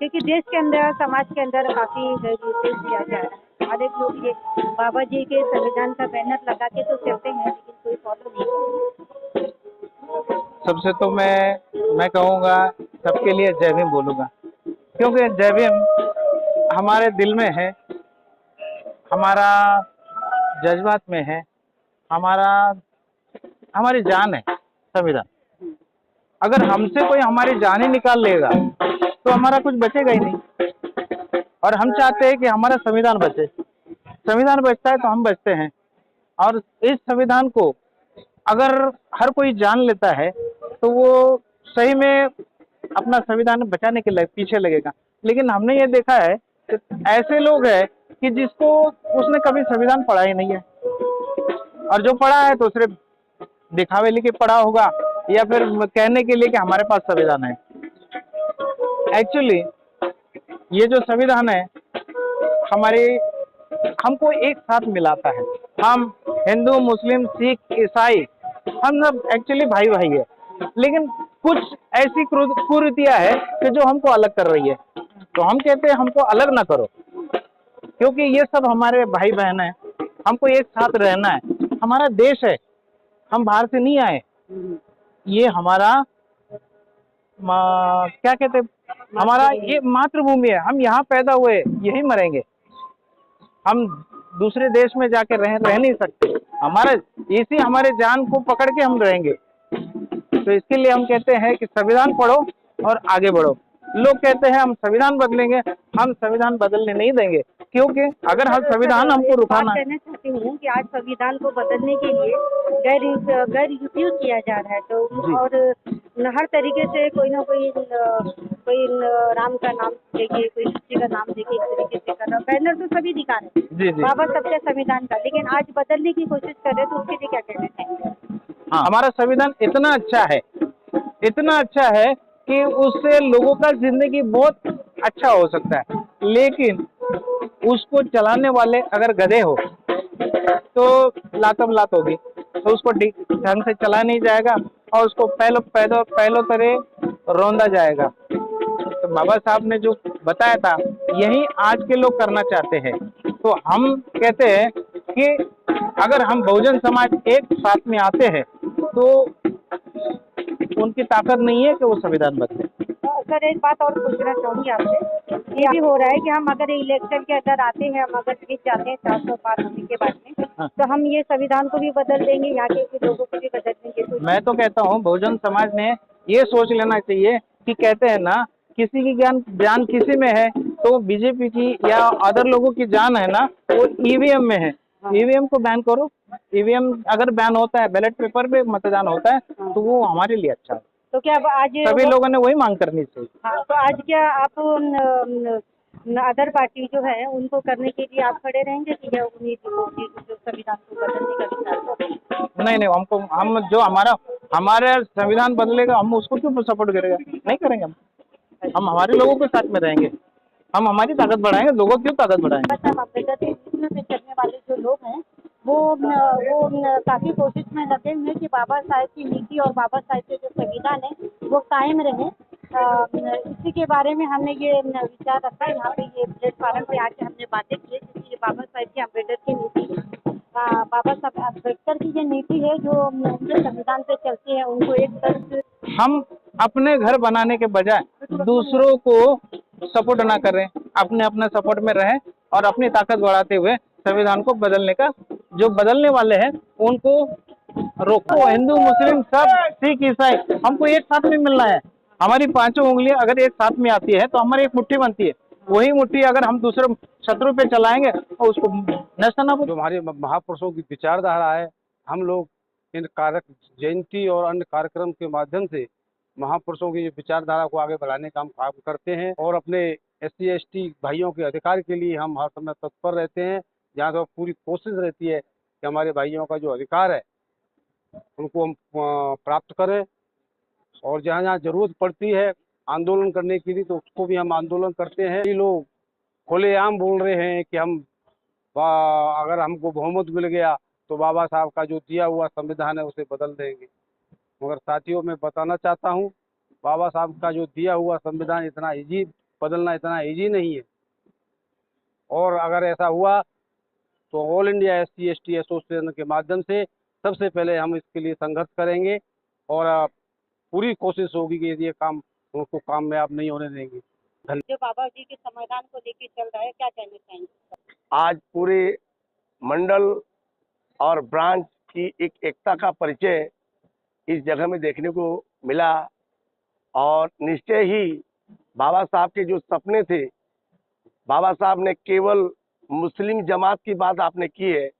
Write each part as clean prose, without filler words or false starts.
कि देश के अंदर, समाज के अंदर काफ़ी विरोध किया जा रहा है। हर एक लोग ये बाबा जी के संविधान का बैनर लगा के तो चलते हैं, लेकिन कोई फॉलो नहीं करता। सबसे तो मैं कहूँगा सबके लिए जय भीम बोलूँगा, क्योंकि जय भीम हमारे दिल में है, हमारा जज्बात में है, हमारा हमारी जान है संविधान। अगर हमसे कोई हमारी जान ही निकाल लेगा तो हमारा कुछ बचेगा ही नहीं। और हम चाहते हैं कि हमारा संविधान बचे। संविधान बचता है तो हम बचते हैं। और इस संविधान को अगर हर कोई जान लेता है तो वो सही में अपना संविधान बचाने के लिए पीछे लगेगा। लेकिन हमने ये देखा है कि ऐसे लोग हैं कि जिसको उसने कभी संविधान पढ़ा ही नहीं है, और जो पढ़ा है तो सिर्फ दिखावे लिए पढ़ा होगा या फिर कहने के लिए कि हमारे पास संविधान है। एक्चुअली ये जो संविधान है हमारे हमको एक साथ मिलाता है। हम हिंदू, मुस्लिम, सिख, ईसाई हम सब एक्चुअली भाई भाई है, लेकिन कुछ ऐसी कुरीतियां है कि जो हमको अलग कर रही है। तो हम कहते हैं हमको अलग ना करो, क्योंकि ये सब हमारे भाई बहन है, हमको एक साथ रहना है। हमारा देश है, हम बाहर से नहीं आए। ये हमारा क्या कहते हैं, हमारा ये मातृभूमि है। हम यहाँ पैदा हुए, यही मरेंगे। हम दूसरे देश में जाके रह नहीं सकते। हमारा इसी हमारे जान को पकड़ के हम रहेंगे। तो इसके लिए हम कहते हैं कि संविधान पढ़ो और आगे बढ़ो। लोग कहते हैं हम संविधान बदलेंगे, हम संविधान बदलने नहीं देंगे, क्योंकि अगर हम संविधान हमको रुकाना है। कहना चाहती हूँ कि आज संविधान को बदलने के लिए गैर उपयोग किया जा रहा है, तो और हर तरीके से कोई ना कोई राम का नाम देके, कोई किसी का नाम देके एक तरीके से कर रहा। बैनर तो सभी दिखा रहे हैं जी जी। बाबा सबके संविधान का, लेकिन आज बदलने की कोशिश कर रहे हैं, तो उसके लिए क्या कहना चाहेंगे? हाँ, हमारा संविधान इतना अच्छा है, इतना अच्छा है कि उससे लोगों का जिंदगी बहुत अच्छा हो सकता है। लेकिन उसको चलाने वाले अगर गधे हो तो लातम लात होगी, तो उसको ढंग से चला नहीं जाएगा और उसको पहलो तरह रौंदा जाएगा। तो बाबा साहब ने जो बताया था यही आज के लोग करना चाहते हैं। तो हम कहते हैं कि अगर हम बहुजन समाज एक साथ में आते हैं तो उनकी ताकत नहीं है कि वो संविधान बदले। सर एक बात और पूछना चाहूँगी आपसे, ये भी हो रहा है कि हम अगर इलेक्शन के अंदर आते हैं, हम अगर जीत जाते हैं 400 पार होने के बाद में, तो हम ये संविधान को भी बदल देंगे, यहाँ के लोगों को भी बदल देंगे। तो मैं तो कहता हूँ बहुजन समाज ने ये सोच लेना चाहिए कि कहते हैं ना, किसी की जान किसी में है, तो बीजेपी की या अदर लोगों की जान है ना वो ईवीएम में है। ईवीएम को बैन करो। ईवीएम अगर बैन होता है, बैलेट पेपर पे मतदान होता है, तो वो हमारे लिए अच्छा है। तो क्या आज सभी लोगों ने वही मांग करनी चाहिए। हाँ, तो आज क्या आप अदर पार्टी जो है उनको करने के लिए आप खड़े रहेंगे कि या उन्हीं जो संविधान को बदलने का विचार? नहीं, हम जो हमारे संविधान बदलेगा हम उसको क्यों सपोर्ट करेगा, नहीं करेंगे। हम हमारे लोगों के साथ में रहेंगे, हम हमारी ताकत बढ़ाएंगे, लोगों की ताकत बढ़ाएंगे। अम्बेडकर के नीतियों से चलने वाले जो लोग हैं वो काफ़ी कोशिश में लगे हुए कि बाबा साहेब की नीति और बाबा साहेब के जो संविधान है वो कायम रहे। इसी के बारे में हमने ये विचार रखा, यहाँ पे ये प्लेटफार्म पे आके हमने बातें की, क्योंकि ये बाबा साहेब की अम्बेडकर की नीति, बाबा साहब अम्बेडकर की ये नीति है जो उनके संविधान पे चलती है, उनको एक तरफ हम अपने घर बनाने के बजाय दूसरों को सपोर्ट ना करें, अपने अपने सपोर्ट में रहें और अपनी ताकत बढ़ाते हुए संविधान को बदलने का, जो बदलने वाले हैं उनको रोको। हिंदू, मुस्लिम, सब सिख, ईसाई हमको एक साथ में मिलना है। हमारी पांचों उंगलियां अगर एक साथ में आती है तो हमारी एक मुट्ठी बनती है। वही मुट्ठी अगर हम दूसरे शत्रु पे चलाएंगे तो उसको नष्ट ना। जो हमारे महापुरुषों की विचारधारा है, हम लोग इन कारक जयंती और अन्य कार्यक्रम के माध्यम से महापुरुषों की विचारधारा को आगे बढ़ाने का हम काम करते हैं और अपने SC/ST भाइयों के अधिकार के लिए हम हर समय तत्पर रहते हैं। जहाँ तो पूरी कोशिश रहती है कि हमारे भाइयों का जो अधिकार है उनको हम प्राप्त करें, और जहाँ जहाँ जरूरत पड़ती है आंदोलन करने के लिए तो उसको भी हम आंदोलन करते हैं। ये लोग खुलेआम बोल रहे हैं कि हम अगर हमको बहुमत मिल गया तो बाबा साहब का जो दिया हुआ संविधान है उसे बदल देंगे। मगर साथियों, मैं बताना चाहता हूँ बाबा साहब का जो दिया हुआ संविधान इतना इजी बदलना इतना ईजी नहीं है, और अगर ऐसा हुआ तो ऑल इंडिया SC/ST एसोसिएशन के माध्यम से सबसे पहले हम इसके लिए संघर्ष करेंगे और पूरी कोशिश होगी कि ये काम उनको कामयाब नहीं होने देंगे। जो बाबा जी के संविधान को लेकर चल रहा है, क्या कहना चाहेंगे? आज पूरे मंडल और ब्रांच की एक एकता का परिचय इस जगह में देखने को मिला, और निश्चय ही बाबा साहब के जो सपने थे, बाबा साहब ने केवल मुस्लिम जमात की बात आपने की है।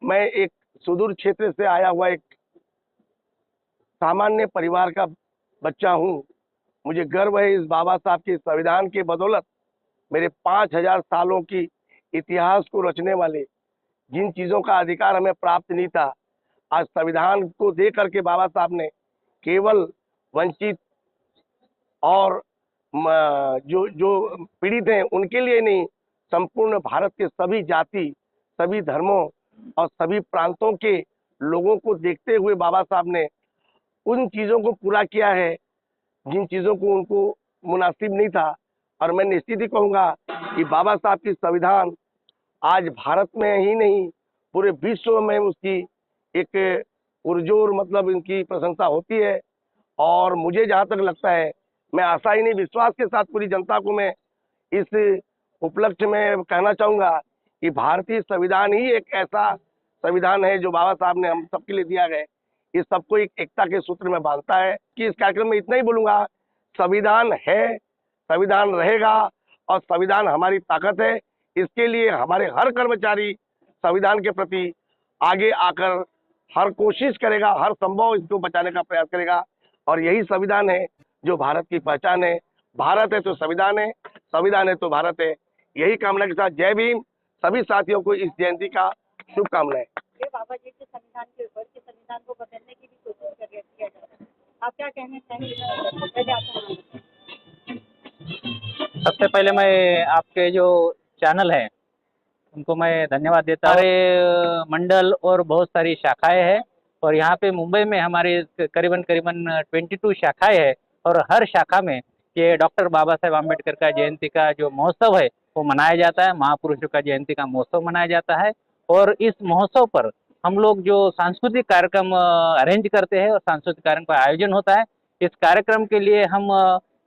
मैं एक सुदूर क्षेत्र से आया हुआ एक सामान्य परिवार का बच्चा हूँ। मुझे गर्व है इस बाबा साहब के संविधान के बदौलत मेरे 5000 सालों की इतिहास को रचने वाले जिन चीज़ों का अधिकार हमें प्राप्त नहीं था, आज संविधान को दे करके बाबा साहब ने केवल वंचित और जो जो पीड़ित हैं उनके लिए नहीं, संपूर्ण भारत के सभी जाति, सभी धर्मों और सभी प्रांतों के लोगों को देखते हुए बाबा साहब ने उन चीज़ों को पूरा किया है जिन चीज़ों को उनको मुनासिब नहीं था। और मैं निश्चित ही कहूँगा कि बाबा साहब की संविधान आज भारत में ही नहीं, पूरे विश्व में उसकी एक पुरजोर मतलब इनकी प्रशंसा होती है। और मुझे जहाँ तक लगता है, मैं आशा ही नहीं विश्वास के साथ पूरी जनता को मैं इस उपलक्ष्य में कहना चाहूँगा कि भारतीय संविधान ही एक ऐसा संविधान है जो बाबा साहब ने हम सबके लिए दिया है। इस सबको एक एकता के सूत्र में बांधता है कि इस कार्यक्रम में इतना ही बोलूँगा, संविधान है, संविधान रहेगा और संविधान हमारी ताकत है। इसके लिए हमारे हर कर्मचारी संविधान के प्रति आगे आकर हर कोशिश करेगा, हर संभव इसको बचाने का प्रयास करेगा। और यही संविधान है जो भारत की पहचान है। भारत है तो संविधान है, संविधान है तो भारत है। यही कामना के साथ जय भीम। सभी साथियों को इस जयंती का शुभकामनाएं। ये बाबा जी के संविधान के ऊपर के संविधान को बदलने की भी कोशिश किया जा रहा है, आप क्या कहना चाहेंगे? पहले आपका नाम बताएं। सबसे पहले मैं आपके जो चैनल है उनको मैं धन्यवाद देता हूँ। हमारे मंडल और बहुत सारी शाखाएं हैं, और यहाँ पे मुंबई में हमारे करीबन 22 शाखाएं हैं, और हर शाखा में ये डॉक्टर बाबा साहेब आम्बेडकर का जयंती का जो महोत्सव है वो मनाया जाता है। महापुरुषों का जयंती का महोत्सव मनाया जाता है, और इस महोत्सव पर हम लोग जो सांस्कृतिक कार्यक्रम अरेंज करते हैं और सांस्कृतिक कार्यक्रम का आयोजन होता है। इस कार्यक्रम के लिए हम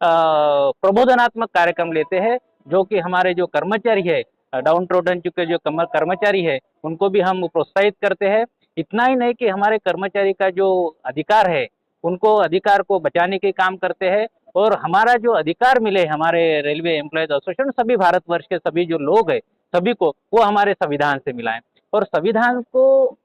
प्रबोधनात्मक कार्यक्रम लेते हैं, जो कि हमारे जो कर्मचारी है, डाउन ट्रोडन चुके जो कर्मचारी है, उनको भी हम प्रोत्साहित करते हैं। इतना ही नहीं कि हमारे कर्मचारी का जो अधिकार है उनको अधिकार को बचाने के काम करते हैं, और हमारा जो अधिकार मिले हमारे रेलवे एम्प्लॉयज एसोसिएशन, सभी भारतवर्ष के सभी जो लोग हैं सभी को, वो हमारे संविधान से मिला है। और संविधान को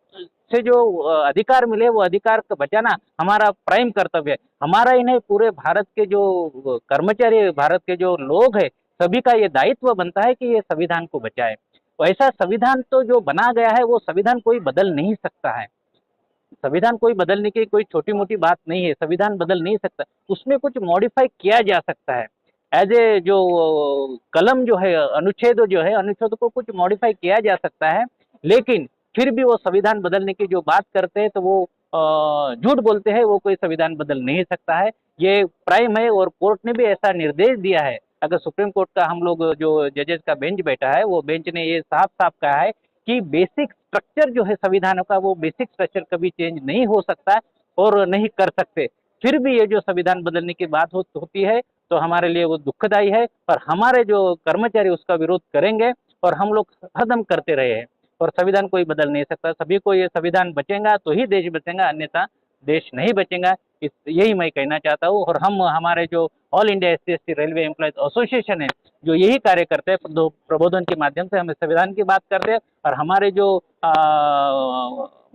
से जो अधिकार मिले वो अधिकार को बचाना हमारा प्राइम कर्तव्य है। हमारा ही नहीं, पूरे भारत के जो कर्मचारी, भारत के जो लोग हैं, सभी का ये दायित्व बनता है कि ये संविधान को बचाए। ऐसा संविधान तो जो बना गया है वो संविधान कोई बदल नहीं सकता है। संविधान कोई बदलने की कोई छोटी मोटी बात नहीं है, संविधान बदल नहीं सकता, उसमें कुछ मॉडिफाई किया जा सकता है। एज ए जो कलम जो है, अनुच्छेद जो है, अनुच्छेद को कुछ मॉडिफाई किया जा सकता है, लेकिन फिर भी वो संविधान बदलने की जो बात करते हैं तो वो झूठ बोलते हैं। वो कोई संविधान बदल नहीं सकता है, ये प्राइम है। और कोर्ट ने भी ऐसा निर्देश दिया है। अगर सुप्रीम कोर्ट का हम लोग जो जजेस का बेंच बैठा है, वो बेंच ने ये साफ साफ कहा है कि बेसिक स्ट्रक्चर जो है संविधानों का, वो बेसिक स्ट्रक्चर कभी चेंज नहीं हो सकता है और नहीं कर सकते। फिर भी ये जो संविधान बदलने की बात होती है तो हमारे लिए वो दुखदायी है, और हमारे जो कर्मचारी उसका विरोध करेंगे, और हम लोग हरदम करते रहे हैं। और संविधान कोई बदल नहीं सकता, सभी को ये संविधान बचेगा तो ही देश बचेगा, अन्यथा देश नहीं बचेगा। यही मैं कहना चाहता हूँ। और हम हमारे जो all India SC/ST railway employees association है, जो यही कार्य करते हैं, प्रबोधन के माध्यम से हमें संविधान की बात करते हैं। और हमारे जो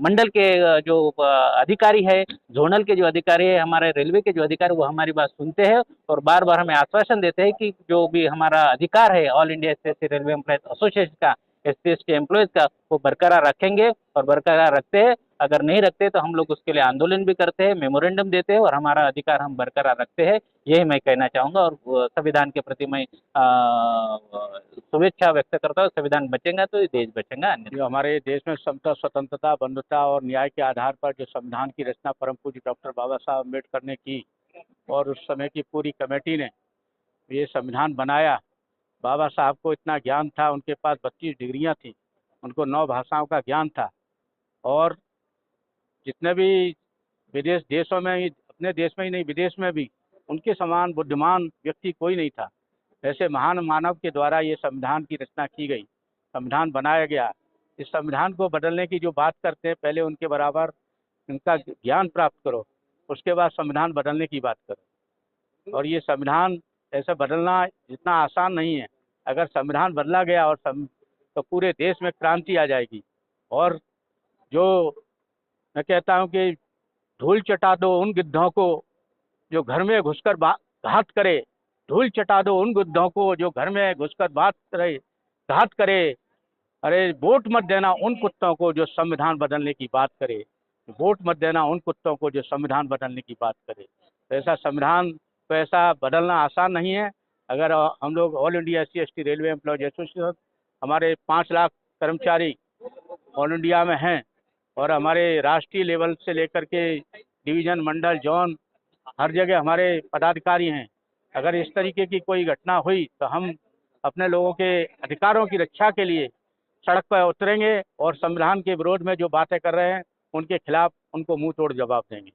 मंडल के जो अधिकारी है, जोनल के जो अधिकारी है, हमारे रेलवे के जो अधिकारी, वो हमारी बात सुनते हैं और बार बार हमें आश्वासन देते हैं कि जो भी हमारा अधिकार है all India SC/ST railway employees association का, SC/ST एम्प्लॉयज का, वो बरकरार रखेंगे और बरकरार रखते हैं। अगर नहीं रखते तो हम लोग उसके लिए आंदोलन भी करते हैं, मेमोरेंडम देते हैं, और हमारा अधिकार हम बरकरार रखते हैं। यही मैं कहना चाहूँगा। और संविधान के प्रति मैं शुभेच्छा व्यक्त करता हूँ। संविधान बचेगा तो ये देश बचेगा, अन्यथा जो हमारे देश में समता, स्वतंत्रता, बंधुता और न्याय के आधार पर जो संविधान की रचना परम पूज्य डॉक्टर बाबा साहब अम्बेडकर ने की, और उस समय की पूरी कमेटी ने ये संविधान बनाया। बाबा साहब को इतना ज्ञान था, उनके पास 32 डिग्रियां थी, उनको 9 भाषाओं का ज्ञान था, और जितने भी विदेश देशों में ही, अपने देश में ही नहीं विदेश में भी उनके समान बुद्धिमान व्यक्ति कोई नहीं था। ऐसे महान मानव के द्वारा ये संविधान की रचना की गई, संविधान बनाया गया। इस संविधान को बदलने की जो बात करते हैं, पहले उनके बराबर इनका ज्ञान प्राप्त करो, उसके बाद संविधान बदलने की बात करो। और ये संविधान ऐसे बदलना इतना आसान नहीं है। अगर संविधान बदला गया और तो पूरे देश में क्रांति आ जाएगी। और जो मैं कहता हूँ कि धूल चटा दो उन गिद्धों को जो घर में घुसकर घात करे, धूल चटा दो उन गिद्धों को जो घर में घुसकर घात करे। अरे वोट मत देना उन कुत्तों को जो संविधान बदलने की बात करे, वोट मत देना उन कुत्तों को जो संविधान बदलने की बात करे। तो ऐसा संविधान तो ऐसा बदलना आसान नहीं है। अगर हम लोग all India SC/ST railway employees association, हमारे 5 लाख कर्मचारी ऑल इंडिया में हैं, और हमारे राष्ट्रीय लेवल से लेकर के डिवीज़न, मंडल, जोन, हर जगह हमारे पदाधिकारी हैं। अगर इस तरीके की कोई घटना हुई तो हम अपने लोगों के अधिकारों की रक्षा के लिए सड़क पर उतरेंगे और संविधान के विरोध में जो बातें कर रहे हैं उनके खिलाफ उनको मुंह तोड़ जवाब देंगे।